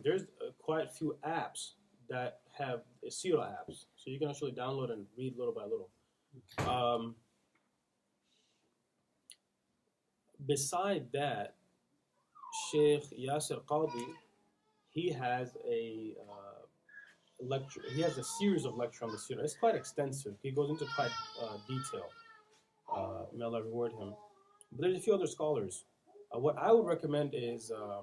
there's quite a few apps that have Sira apps, so you can actually download and read little by little. Beside that, Sheikh Yasir Qadi, he has a lecture. He has a series of lectures on the Sira. It's quite extensive. He goes into quite detail. May Allah reward him. But there's a few other scholars. What I would recommend is a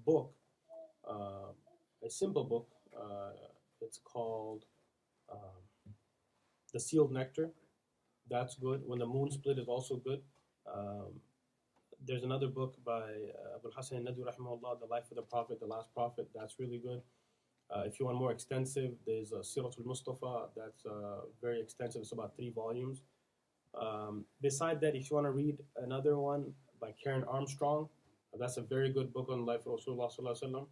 book, a simple book. It's called The Sealed Nectar. That's good. When the Moon Split is also good. There's another book by Abu Hassan Nadwi rahimahullah, The Life of the Prophet, The Last Prophet. That's really good. If you want more extensive, there's Siratul Mustafa. That's very extensive. It's about 3 volumes. Beside that, if you want to read another one by Karen Armstrong, that's a very good book on the life of Rasulullah sallallahu alaihi wasallam.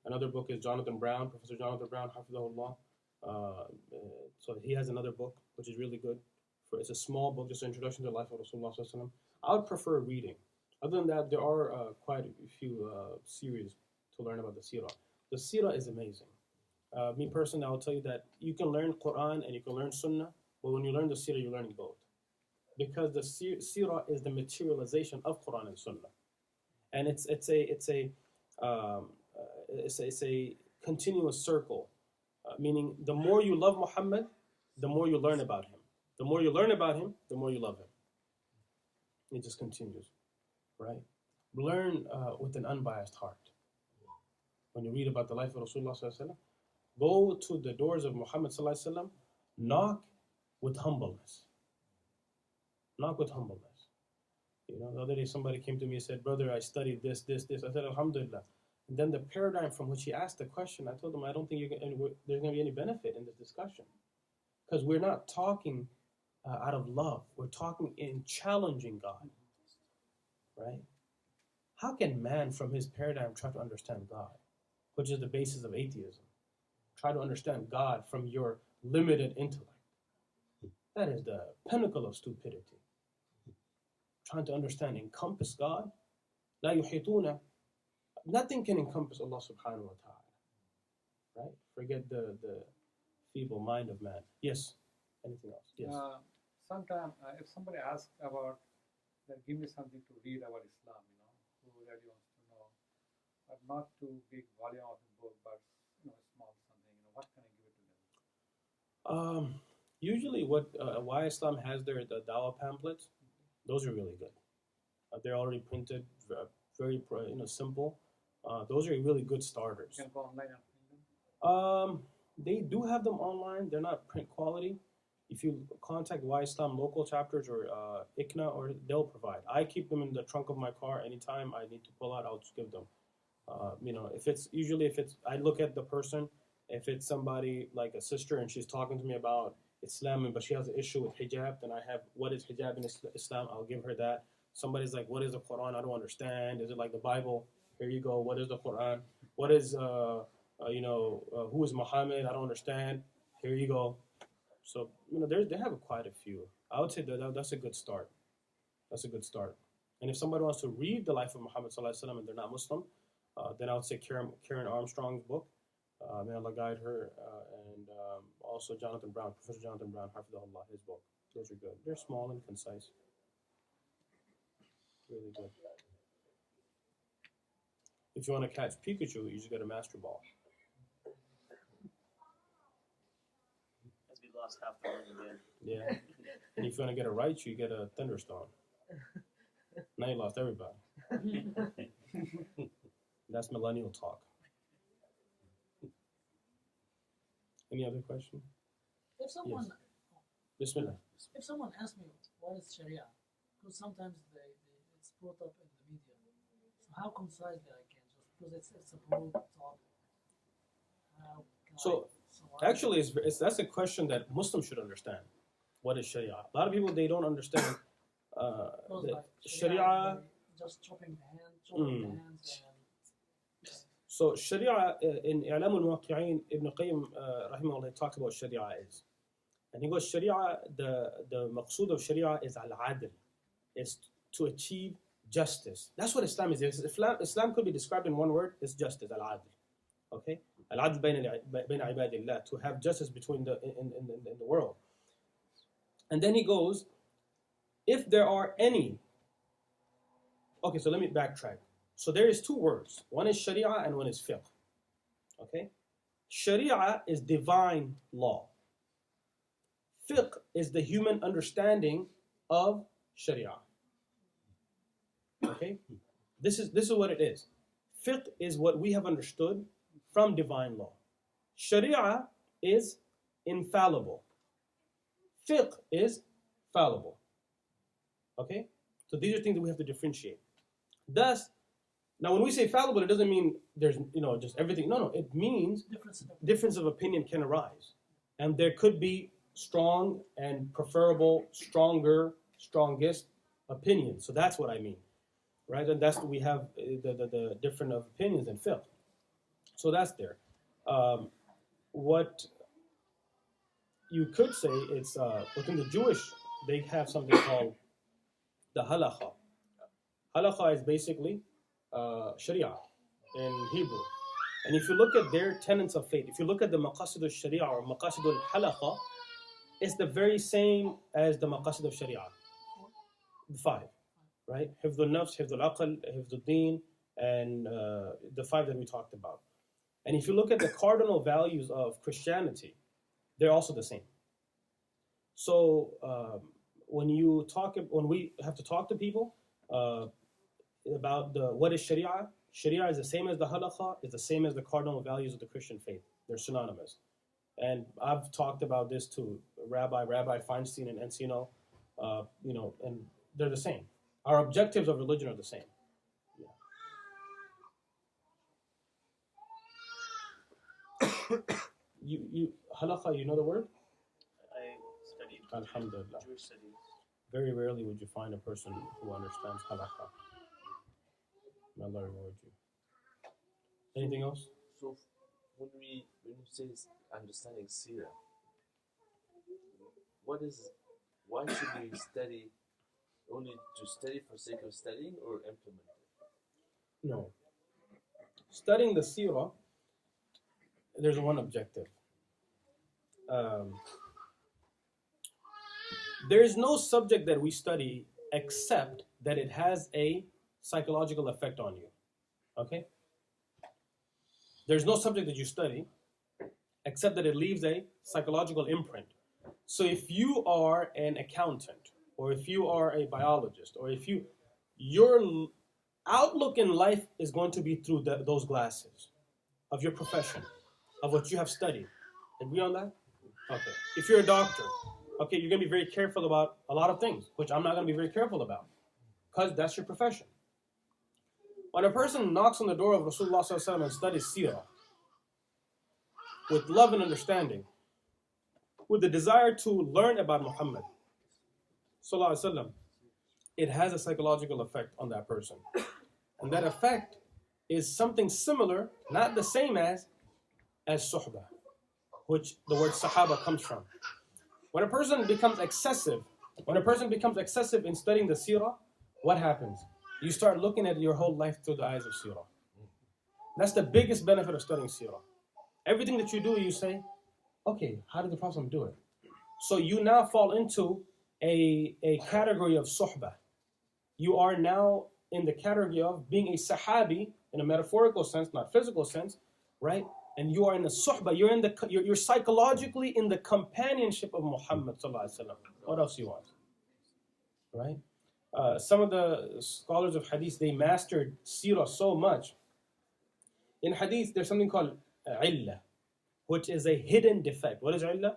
Another book is Jonathan Brown, Professor Jonathan Brown, Hafidahullah. So he has another book which is really good. It's a small book, just an introduction to the life of Rasulullah sallallahu alaihi wasallam. I would prefer reading. Other than that, there are quite a few series to learn about the Sirah. The Sirah is amazing. Me personally, I will tell you that you can learn Quran and you can learn Sunnah, but when you learn the Sirah, you're learning both. Because the Sirah is the materialization of Quran and Sunnah. And it's a continuous circle, meaning the more you love Muhammad, the more you learn about him. The more you learn about him, the more you love him. It just continues, right? Learn with an unbiased heart. When you read about the life of Rasulullah sallallahu alaihi wasallam, go to the doors of Muhammad sallallahu alaihi wasallam, knock with humbleness. Knock with humbleness. You know, the other day somebody came to me and said, "Brother, I studied this. I said, Alhamdulillah. And then the paradigm from which he asked the question, I told him, I don't think there's going to be any benefit in this discussion. Because we're not talking out of love. We're talking in challenging God. Right? How can man from his paradigm try to understand God, which is the basis of atheism? Try to understand God from your limited intellect. That is the pinnacle of stupidity. Trying to understand, encompass God. لا يحيطون. Nothing can encompass Allah subhanahu wa ta'ala. Right? Forget the feeble mind of man. Yes? Anything else? Yes. Sometimes if somebody asks about, give me something to read about Islam, who really wants to know, but not too big volume of the book, but small something, what can I give it to them? Usually why Islam has the dawah pamphlets, those are really good. They're already printed, very simple. Those are really good starters. You can go online and print them? They do have them online. They're not print quality. If you contact Y Islam local chapters or ICNA, or they'll provide. I keep them in the trunk of my car. Anytime I need to pull out, I'll just give them. I look at the person. If it's somebody like a sister and she's talking to me about Islam, but she has an issue with hijab, then I have, what is hijab in Islam? I'll give her that. Somebody's like, what is the Quran? I don't understand. Is it like the Bible? Here you go. What is the Quran? What is, who is Muhammad? I don't understand. Here you go. So, they have quite a few. I would say that's a good start. That's a good start. And if somebody wants to read the life of Muhammad sallallahu alaihi wasallam and they're not Muslim, then I would say Karen Armstrong's book. May Allah guide her, and also Jonathan Brown, Professor Jonathan Brown, Hafidahullah, his book. Those are good. They're small and concise. Really good. If you want to catch Pikachu, you just get a Master Ball. As we lost half the room again. Yeah. And if you want to get a Raichu, you get a Thunderstone. Now you lost everybody. That's millennial talk. Any other question? If someone, yes. Bismillah. If someone asks me what is Sharia, because sometimes it's brought up in the media. So how concisely I can just, because it's a broad topic. Actually, that's a question that Muslims should understand. What is Sharia? A lot of people, they don't understand Sharia. Just chopping the hands and. So Sharia, in I'lam al-Muwaqqi'in, Ibn Qayyim, rahimahullah, talks about Sharia is. And he goes, Sharia, the maqsood of Sharia is al-adl, is to achieve justice. That's what Islam is. Islam could be described in one word, it's justice, al-adl. Okay? Al-adl bayna ibadillah, to have justice between in the world. And then he goes, if there are any. Okay, so let me backtrack. So there is two words. One is sharia and one is fiqh. Okay? Sharia is divine law. Fiqh is the human understanding of sharia. Okay? This is what it is. Fiqh is what we have understood from divine law. Sharia is infallible. Fiqh is fallible. Okay? So these are things that we have to differentiate. Thus, now when we say fallible, it doesn't mean there's, just everything. No, it means difference of opinion can arise. And there could be strong and preferable, strongest opinions. So that's what I mean. Right? And that's what we have the different opinions in fiqh. So that's there. What you could say, it's within the Jewish, they have something called the halakha. Halakha is basically sharia in Hebrew. And if you look at their tenets of faith, if you look at the maqasid al-sharia or maqasid al-halakha, it's the very same as the maqasid of sharia. The five, right? Hifdh al-nafs, hifdh al-aql, hifdh al-deen, and the five that we talked about. And if you look at the cardinal values of Christianity, they're also the same. So when we have to talk to people about what is Sharia, Sharia is the same as the Halakha, is the same as the cardinal values of the Christian faith. They're synonymous. And I've talked about this to Rabbi Feinstein and Encino, and they're the same. Our objectives of religion are the same. You halakha, you know the word? I studied Alhamdulillah. Jewish studies. Very rarely would you find a person who understands halakha. May Allah reward you. Anything else? So when you say understanding Sirah, why should we study only to study for sake of studying or implement it? No. Studying the Sirah, there's one objective. There is no subject that we study except that it has a psychological effect on you. Okay? There's no subject that you study except that it leaves a psychological imprint. So if you are an accountant, or if you are a biologist, or if your outlook in life is going to be through those glasses of your profession, of what you have studied. Agree on that? Okay. If you're a doctor, okay, you're going to be very careful about a lot of things, which I'm not going to be very careful about, because that's your profession. When a person knocks on the door of Rasulullah ﷺ and studies Sirah, with love and understanding, with the desire to learn about Muhammad ﷺ, it has a psychological effect on that person. And that effect is something similar, not the same as suhbah, which the word sahaba comes from. When a person becomes excessive in studying the Sirah, what happens? You start looking at your whole life through the eyes of Sirah. That's the biggest benefit of studying Sirah. Everything that you do, you say, okay, how did the Prophet do it? So you now fall into a category of suhbah. You are now in the category of being a sahabi in a metaphorical sense, not physical sense, right? And you are in the suhbah. You're psychologically in the companionship of Muhammad sallallahu alaihi wasallam. What else do you want, right? Some of the scholars of hadith, they mastered Sirah so much. In hadith, there's something called illah, which is a hidden defect. What is illah?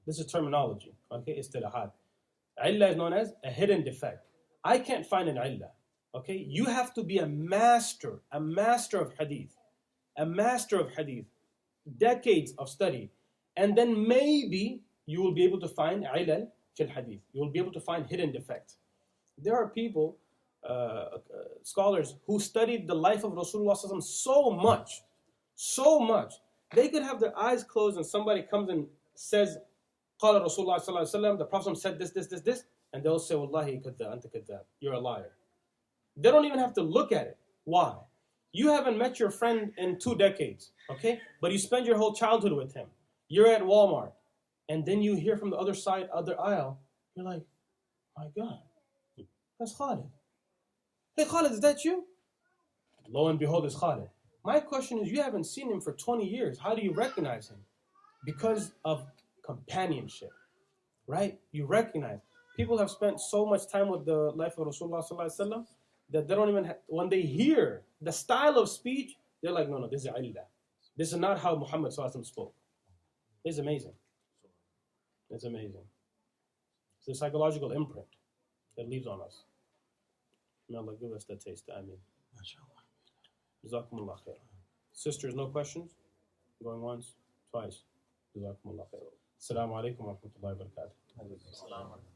This is terminology, okay? Istilahat. Illah is known as a hidden defect. I can't find an illah, okay? You have to be a master of hadith, decades of study, and then maybe you will be able to find ilal fil hadith. You will be able to find hidden defects. There are people, scholars, who studied the life of Rasulullah so much, they could have their eyes closed and somebody comes and says, Qala Rasulullah sallallahu alaihi wasallam, the Prophet said this, and they'll say, Wallahi kadda, anta kadda, you're a liar. They don't even have to look at it. Why? You haven't met your friend in 2 decades, okay? But you spend your whole childhood with him. You're at Walmart, and then you hear from the other side, other aisle. You're like, my God, that's Khalid. Hey, Khalid, is that you? Lo and behold, it's Khalid. My question is, you haven't seen him for 20 years. How do you recognize him? Because of companionship, right? You recognize. People have spent so much time with the life of Rasulullah sallallahu alaihi wasallam that they don't even, when they hear the style of speech, they're like, no, this is illah. This is not how Muhammad sallallahu alaihi wasallam spoke. It's amazing. It's amazing. It's a psychological imprint that leaves on us. May Allah give us that taste. Ameen. Jazakumullah khair. Sisters, no questions? Going once, twice. Jazakumullah khair. Assalamu alaikum wa rahmatullahi wa barakatuh.